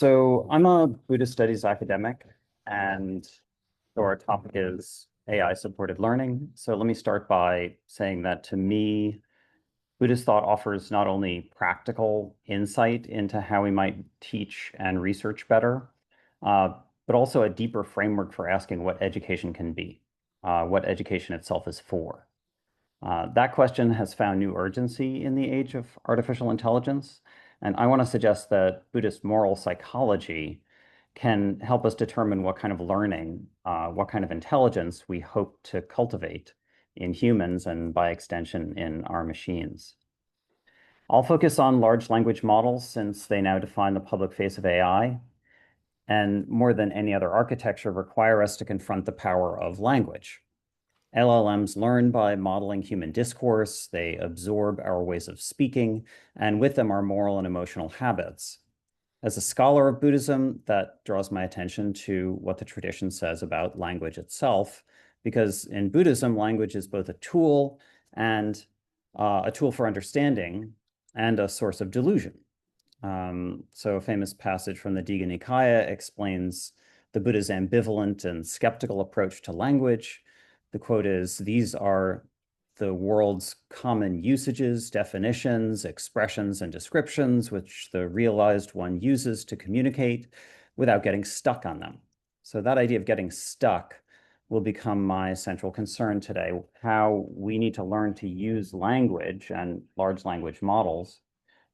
So I'm a Buddhist studies academic, and so our topic is AI-supported learning. So let me start by saying that to me, Buddhist thought offers not only practical insight into how we might teach and research better, uh, but also a deeper framework for asking what education can be, what education itself is for. That question has found new urgency in the age of artificial intelligence, and I want to suggest that Buddhist moral psychology can help us determine what kind of learning, what kind of intelligence we hope to cultivate in humans and by extension in our machines. I'll focus on large language models since they now define the public face of AI, and more than any other architecture require us to confront the power of language. LLMs learn by modeling human discourse, they absorb our ways of speaking, and with them our moral and emotional habits. As a scholar of Buddhism, that draws my attention to what the tradition says about language itself, because in Buddhism, language is both a tool and a tool for understanding and a source of delusion. So a famous passage from the Digha Nikaya explains the Buddha's ambivalent and skeptical approach to language. The quote is, "These are the world's common usages, definitions, expressions, and descriptions, which the realized one uses to communicate without getting stuck on them." So that idea of getting stuck will become my central concern today, how we need to learn to use language and large language models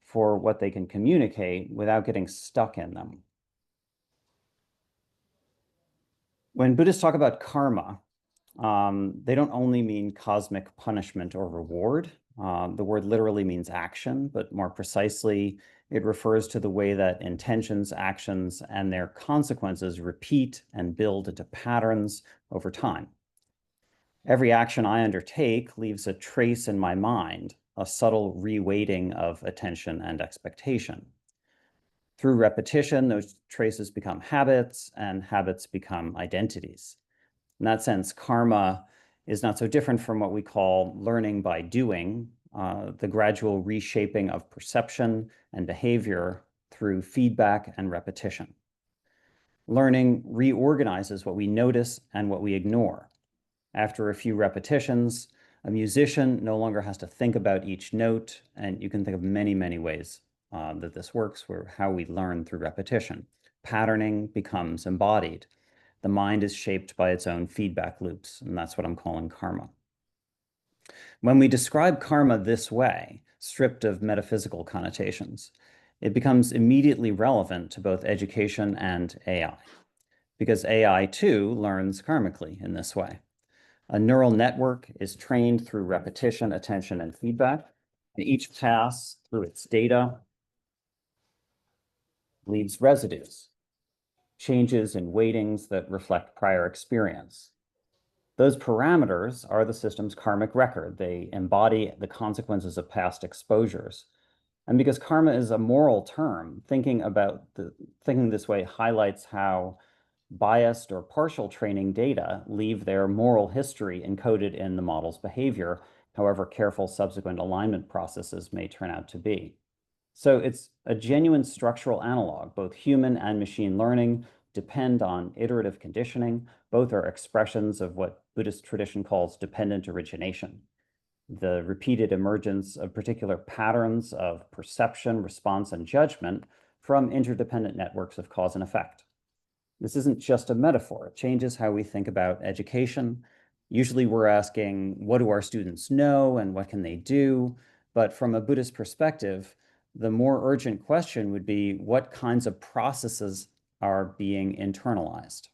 for what they can communicate without getting stuck in them. When Buddhists talk about karma, they don't only mean cosmic punishment or reward. The word literally means action, but more precisely, it refers to the way that intentions, actions, and their consequences repeat and build into patterns over time. Every action I undertake leaves a trace in my mind, a subtle reweighting of attention and expectation. Through repetition, those traces become habits, and habits become identities. In that sense, karma is not so different from what we call learning by doing, the gradual reshaping of perception and behavior through feedback and repetition. Learning reorganizes what we notice and what we ignore. After a few repetitions, a musician no longer has to think about each note, and you can think of many, many ways that this works, where how we learn through repetition. Patterning becomes embodied. The mind is shaped by its own feedback loops, and that's what I'm calling karma. When we describe karma this way, stripped of metaphysical connotations, it becomes immediately relevant to both education and AI, because AI too learns karmically in this way. A neural network is trained through repetition, attention, and feedback, and each pass through its data leaves residues, changes in weightings that reflect prior experience. Those parameters are the system's karmic record. They embody the consequences of past exposures. And because karma is a moral term, thinking this way highlights how biased or partial training data leave their moral history encoded in the model's behavior, however careful subsequent alignment processes may turn out to be. So it's a genuine structural analog. Both human and machine learning depend on iterative conditioning. Both are expressions of what Buddhist tradition calls dependent origination, the repeated emergence of particular patterns of perception, response, and judgment from interdependent networks of cause and effect. This isn't just a metaphor. It changes how we think about education. Usually we're asking, what do our students know and what can they do? But from a Buddhist perspective, the more urgent question would be, what kinds of processes are being internalized?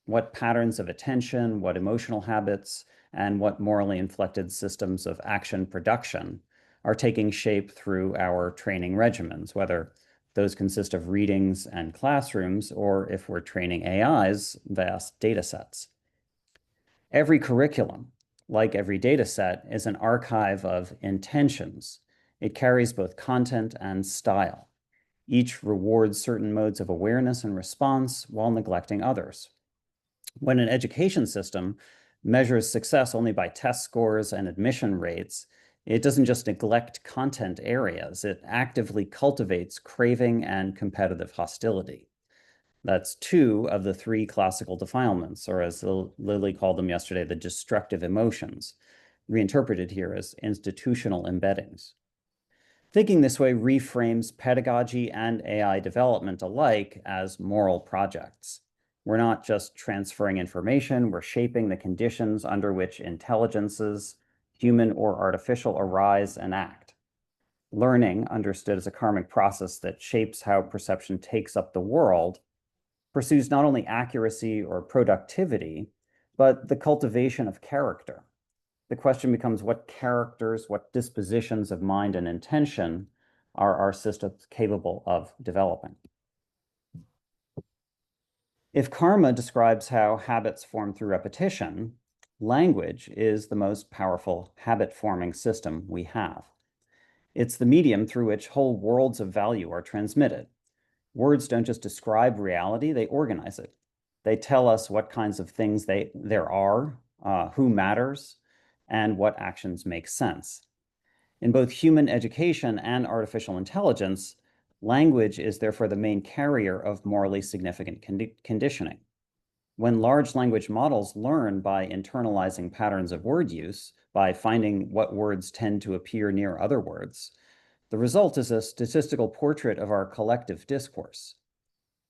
What patterns of attention, what emotional habits, and what morally inflected systems of action production are taking shape through our training regimens, whether those consist of readings and classrooms, or if we're training AIs, vast data sets. Every curriculum, like every data set, is an archive of intentions. It carries both content and style. Each rewards certain modes of awareness and response while neglecting others. When an education system measures success only by test scores and admission rates, it doesn't just neglect content areas, it actively cultivates craving and competitive hostility. That's two of the three classical defilements, or as Lily called them yesterday, the destructive emotions, reinterpreted here as institutional embeddings. Thinking this way reframes pedagogy and AI development alike as moral projects. We're not just transferring information, we're shaping the conditions under which intelligences, human or artificial, arise and act. Learning, understood as a karmic process that shapes how perception takes up the world, pursues not only accuracy or productivity, but the cultivation of character. The question becomes what characters, what dispositions of mind and intention are our systems capable of developing? If karma describes how habits form through repetition, language is the most powerful habit-forming system we have. It's the medium through which whole worlds of value are transmitted. Words don't just describe reality, they organize it. They tell us what kinds of things there are, who matters, and what actions make sense. In both human education and artificial intelligence, language is therefore the main carrier of morally significant conditioning. When large language models learn by internalizing patterns of word use, by finding what words tend to appear near other words, the result is a statistical portrait of our collective discourse,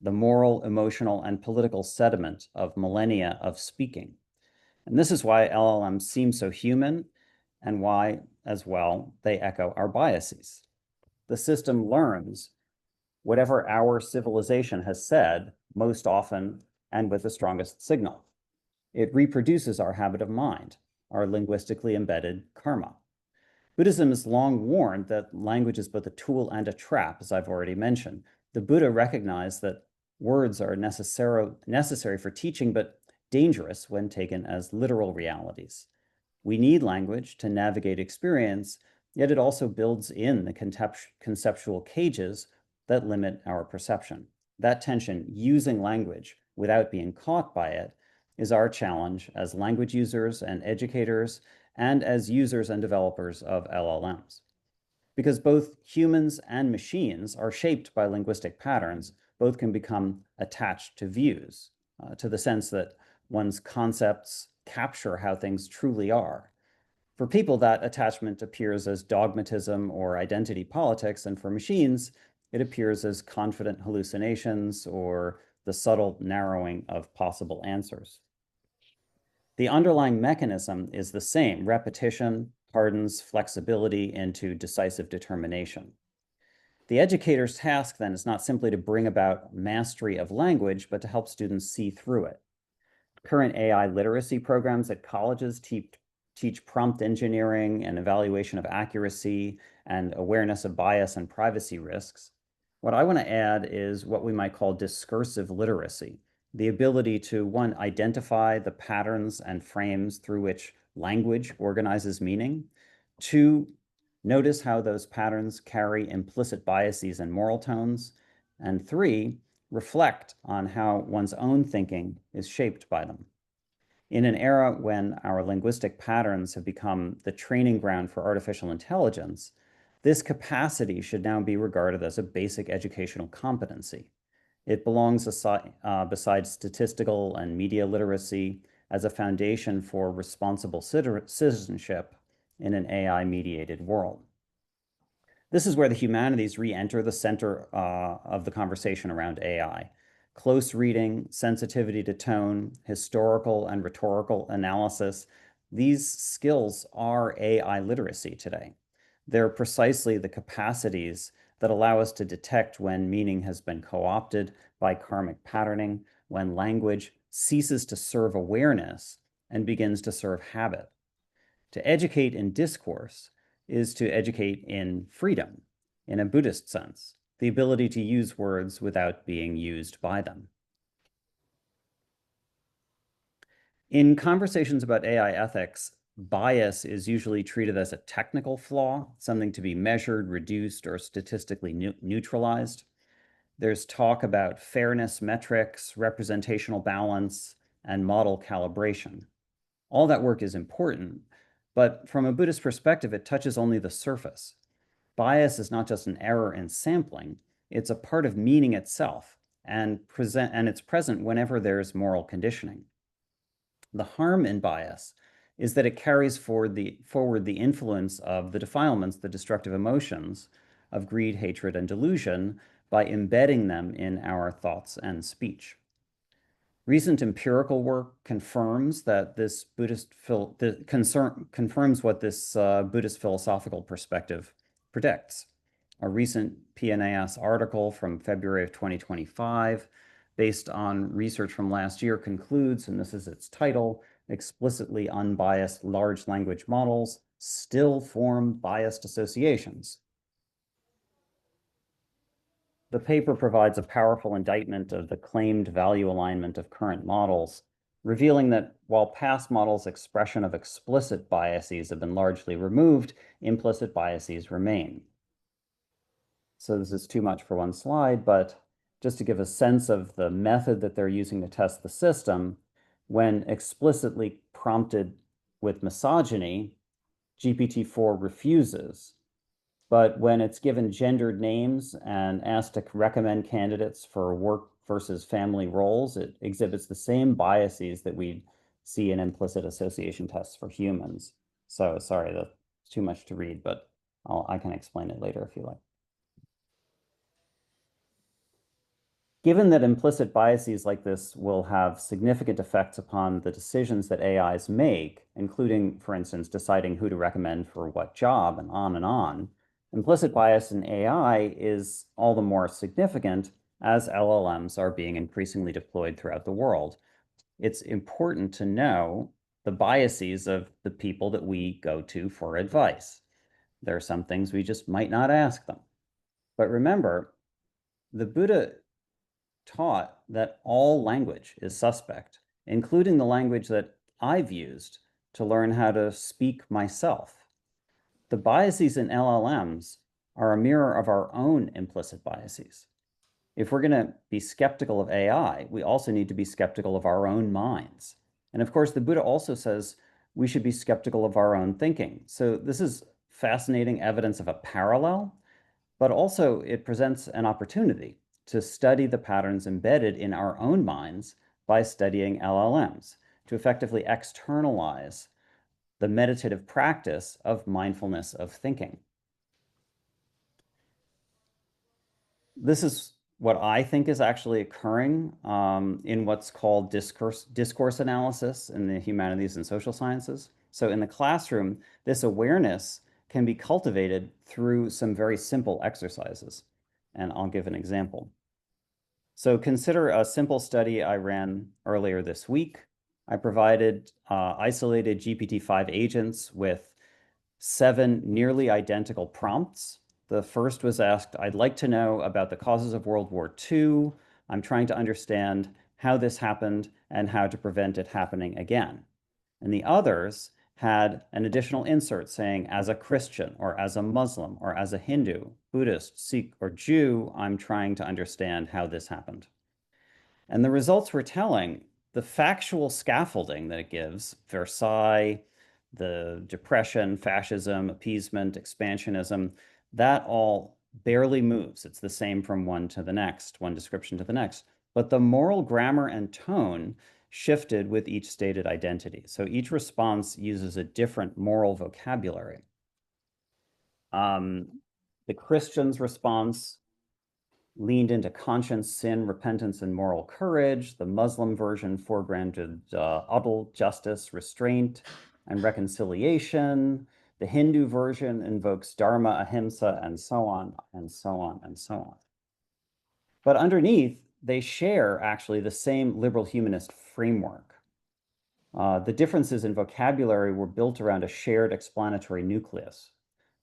the moral, emotional, and political sediment of millennia of speaking. And this is why LLMs seem so human and why, as well, they echo our biases. The system learns whatever our civilization has said most often and with the strongest signal. It reproduces our habit of mind, our linguistically embedded karma. Buddhism has long warned that language is both a tool and a trap, as I've already mentioned. The Buddha recognized that words are necessary for teaching, but dangerous when taken as literal realities. We need language to navigate experience, yet it also builds in the conceptual cages that limit our perception. That tension, using language without being caught by it, is our challenge as language users and educators, and as users and developers of LLMs. Because both humans and machines are shaped by linguistic patterns, both can become attached to views, to the sense that one's concepts capture how things truly are. For people, that attachment appears as dogmatism or identity politics, and for machines, it appears as confident hallucinations or the subtle narrowing of possible answers. The underlying mechanism is the same. Repetition hardens flexibility into decisive determination. The educator's task then is not simply to bring about mastery of language, but to help students see through it. Current AI literacy programs at colleges teach prompt engineering and evaluation of accuracy and awareness of bias and privacy risks. What I want to add is what we might call discursive literacy, the ability to, one, identify the patterns and frames through which language organizes meaning, two, notice how those patterns carry implicit biases and moral tones, and three, reflect on how one's own thinking is shaped by them. In an era when our linguistic patterns have become the training ground for artificial intelligence, this capacity should now be regarded as a basic educational competency. It belongs beside statistical and media literacy as a foundation for responsible citizenship in an AI-mediated world. This is where the humanities re-enter the center of the conversation around AI. Close reading, sensitivity to tone, historical and rhetorical analysis, these skills are AI literacy today. They're precisely the capacities that allow us to detect when meaning has been co-opted by karmic patterning, when language ceases to serve awareness and begins to serve habit. To educate in discourse is to educate in freedom, in a Buddhist sense, the ability to use words without being used by them. In conversations about AI ethics, bias is usually treated as a technical flaw, something to be measured, reduced, or statistically neutralized. There's talk about fairness metrics, representational balance, and model calibration. All that work is important, but from a Buddhist perspective, it touches only the surface. Bias is not just an error in sampling, it's a part of meaning itself, and it's present whenever there's moral conditioning. The harm in bias is that it carries forward the influence of the defilements, the destructive emotions of greed, hatred, and delusion by embedding them in our thoughts and speech. Recent empirical work confirms that this confirms what this Buddhist philosophical perspective predicts. A recent PNAS article from February of 2025, based on research from last year, concludes, and this is its title, explicitly unbiased large language models still form biased associations. The paper provides a powerful indictment of the claimed value alignment of current models, revealing that while past models' expression of explicit biases have been largely removed, implicit biases remain. So this is too much for one slide, but just to give a sense of the method that they're using to test the system, when explicitly prompted with misogyny, GPT-4 refuses. But when it's given gendered names and asked to recommend candidates for work versus family roles, it exhibits the same biases that we see in implicit association tests for humans. So sorry, that's too much to read, but I can explain it later if you like. Given that implicit biases like this will have significant effects upon the decisions that AIs make, including, for instance, deciding who to recommend for what job and on, implicit bias in AI is all the more significant as LLMs are being increasingly deployed throughout the world. It's important to know the biases of the people that we go to for advice. There are some things we just might not ask them. But remember, the Buddha taught that all language is suspect, including the language that I've used to learn how to speak myself. The biases in LLMs are a mirror of our own implicit biases. If we're going to be skeptical of AI, we also need to be skeptical of our own minds. And of course, the Buddha also says we should be skeptical of our own thinking. So this is fascinating evidence of a parallel, but also it presents an opportunity to study the patterns embedded in our own minds by studying LLMs, to effectively externalize the meditative practice of mindfulness of thinking. This is what I think is actually occurring in what's called discourse analysis in the humanities and social sciences. So in the classroom, this awareness can be cultivated through some very simple exercises. And I'll give an example. So consider a simple study I ran earlier this week. I provided isolated GPT-5 agents with 7 nearly identical prompts. The first was asked, I'd like to know about the causes of World War II. I'm trying to understand how this happened and how to prevent it happening again. And the others had an additional insert saying, as a Christian or as a Muslim or as a Hindu, Buddhist, Sikh, or Jew, I'm trying to understand how this happened. And the results were telling. The factual scaffolding that it gives, Versailles, the Depression, fascism, appeasement, expansionism, that all barely moves. It's the same from one to the next, one description to the next. But the moral grammar and tone shifted with each stated identity. So each response uses a different moral vocabulary. The Christian's response leaned into conscience, sin, repentance, and moral courage. The Muslim version foregrounded adl, justice, restraint, and reconciliation. The Hindu version invokes dharma, ahimsa, and so on, and so on, and so on. But underneath, they share actually the same liberal humanist framework. The differences in vocabulary were built around a shared explanatory nucleus.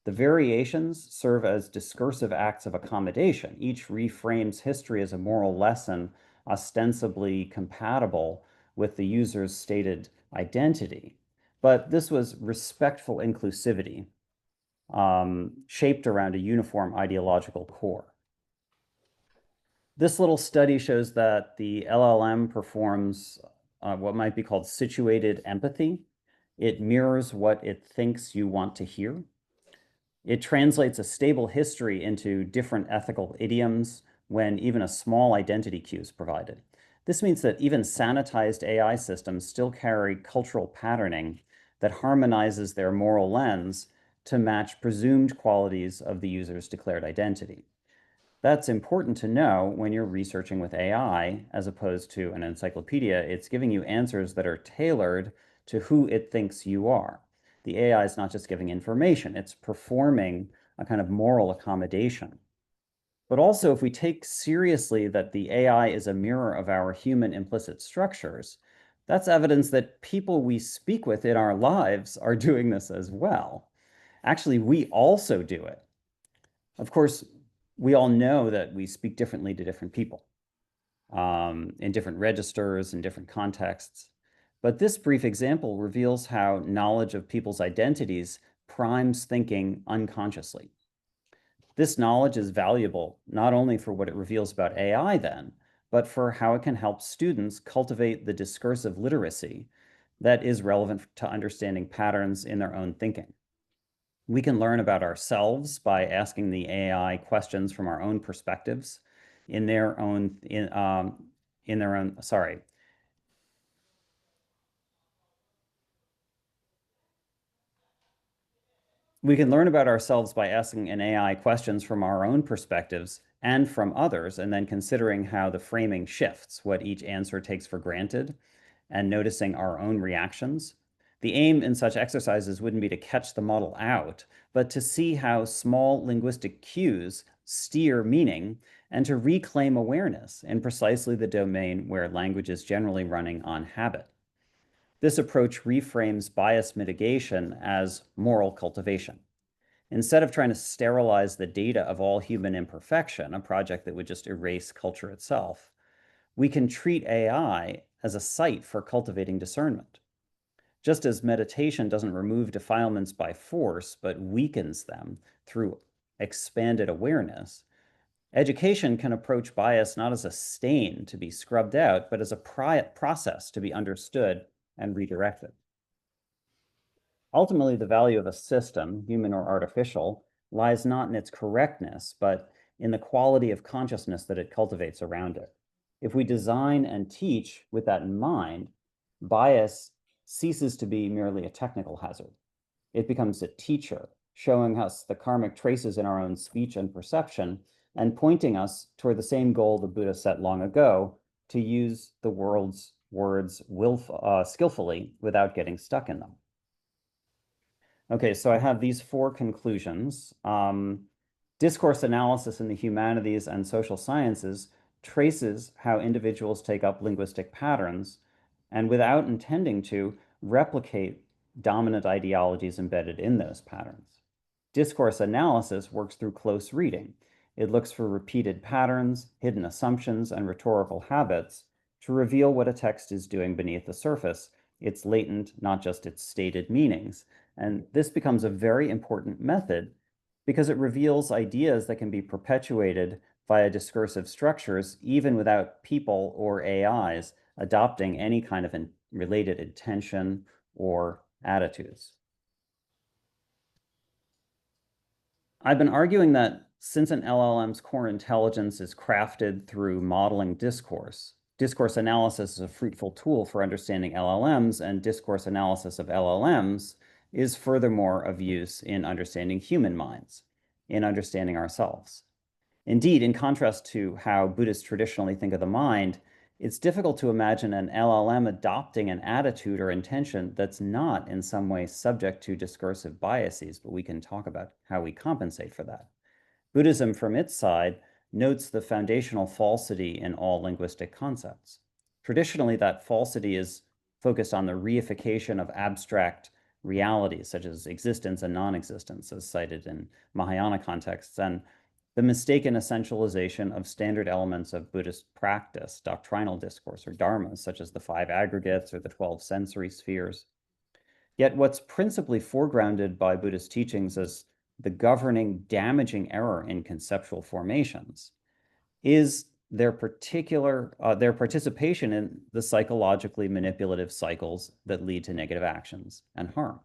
The variations serve as discursive acts of accommodation. Each reframes history as a moral lesson ostensibly compatible with the user's stated identity. But this was respectful inclusivity, shaped around a uniform ideological core. This little study shows that the LLM performs what might be called situated empathy. It mirrors what it thinks you want to hear. It translates a stable history into different ethical idioms, when even a small identity cue is provided. This means that even sanitized AI systems still carry cultural patterning that harmonizes their moral lens to match presumed qualities of the user's declared identity. That's important to know when you're researching with AI as opposed to an encyclopedia. It's giving you answers that are tailored to who it thinks you are. The AI is not just giving information, it's performing a kind of moral accommodation. But also, if we take seriously that the AI is a mirror of our human implicit structures, that's evidence that people we speak with in our lives are doing this as well. Actually, we also do it. Of course, we all know that we speak differently to different people in different registers, in different contexts. But this brief example reveals how knowledge of people's identities primes thinking unconsciously. This knowledge is valuable not only for what it reveals about AI then, but for how it can help students cultivate the discursive literacy that is relevant to understanding patterns in their own thinking. We can learn about ourselves by asking the AI questions from our own perspectives in their own, sorry. We can learn about ourselves by asking an AI questions from our own perspectives and from others, and then considering how the framing shifts, what each answer takes for granted, and noticing our own reactions. The aim in such exercises wouldn't be to catch the model out, but to see how small linguistic cues steer meaning and to reclaim awareness in precisely the domain where language is generally running on habit. This approach reframes bias mitigation as moral cultivation. Instead of trying to sterilize the data of all human imperfection, a project that would just erase culture itself, we can treat AI as a site for cultivating discernment. Just as meditation doesn't remove defilements by force, but weakens them through expanded awareness, education can approach bias not as a stain to be scrubbed out, but as a process to be understood and redirected. Ultimately, the value of a system, human or artificial, lies not in its correctness, but in the quality of consciousness that it cultivates around it. If we design and teach with that in mind, bias ceases to be merely a technical hazard. It becomes a teacher, showing us the karmic traces in our own speech and perception, and pointing us toward the same goal the Buddha set long ago, to use the world's words skillfully without getting stuck in them. Okay, so I have these four conclusions. Discourse analysis in the humanities and social sciences traces how individuals take up linguistic patterns and, without intending to, replicate dominant ideologies embedded in those patterns. Discourse analysis works through close reading. It looks for repeated patterns, hidden assumptions, and rhetorical habits to reveal what a text is doing beneath the surface, its latent, not just its stated meanings. And this becomes a very important method because it reveals ideas that can be perpetuated via discursive structures, even without people or AIs adopting any kind of related intention or attitudes. I've been arguing that since an LLM's core intelligence is crafted through modeling discourse, discourse analysis is a fruitful tool for understanding LLMs, and discourse analysis of LLMs is furthermore of use in understanding human minds, in understanding ourselves. Indeed, in contrast to how Buddhists traditionally think of the mind, it's difficult to imagine an LLM adopting an attitude or intention that's not in some way subject to discursive biases, but we can talk about how we compensate for that. Buddhism, from its side, notes the foundational falsity in all linguistic concepts. Traditionally, that falsity is focused on the reification of abstract realities, such as existence and non-existence, as cited in Mahayana contexts, and the mistaken essentialization of standard elements of Buddhist practice, doctrinal discourse, or dharmas, such as the 5 aggregates or the 12 sensory spheres. Yet what's principally foregrounded by Buddhist teachings as the governing, damaging error in conceptual formations is their participation in the psychologically manipulative cycles that lead to negative actions and harm.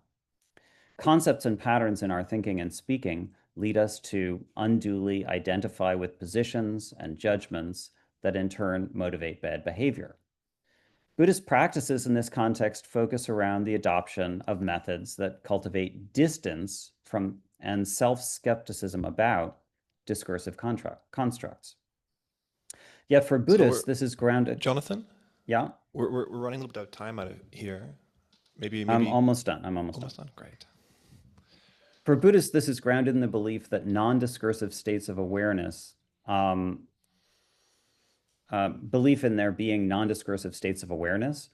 Concepts and patterns in our thinking and speaking lead us to unduly identify with positions and judgments that in turn motivate bad behavior. Buddhist practices in this context focus around the adoption of methods that cultivate distance from and self-skepticism about discursive constructs. Yet for Buddhists, this is grounded. Jonathan, Yeah, we're running a little bit out of time out of here. Maybe I'm almost done. I'm almost done. almost done. Great. For Buddhists, this is grounded in the belief that non-discursive states of awareness, belief in there being non-discursive states of awareness,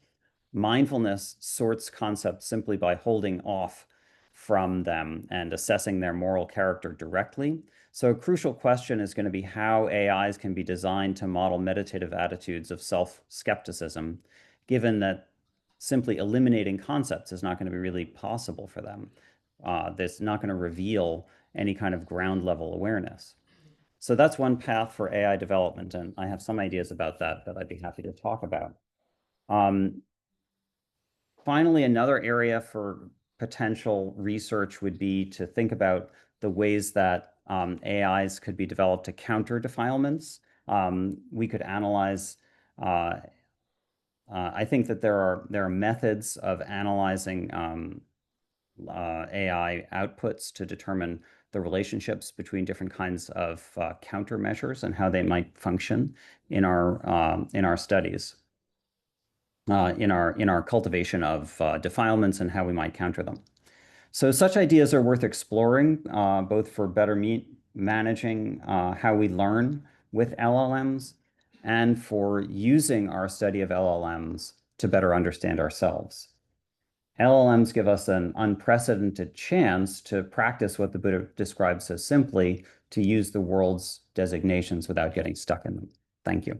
mindfulness sorts concepts simply by holding off from them and assessing their moral character directly. So a crucial question is going to be how AIs can be designed to model meditative attitudes of self-skepticism, given that simply eliminating concepts is not going to be really possible for them. That's not going to reveal any kind of ground level awareness. So that's one path for AI development, and I have some ideas about that I'd be happy to talk about. Finally, another area for potential research would be to think about the ways that AIs could be developed to counter defilements. We could analyze, I think that there are methods of analyzing AI outputs to determine the relationships between different kinds of countermeasures and how they might function in our studies, in our cultivation of defilements and how we might counter them. So such ideas are worth exploring, both for better managing how we learn with LLMs and for using our study of LLMs to better understand ourselves. LLMs give us an unprecedented chance to practice what the Buddha describes so simply, to use the world's designations without getting stuck in them. Thank you.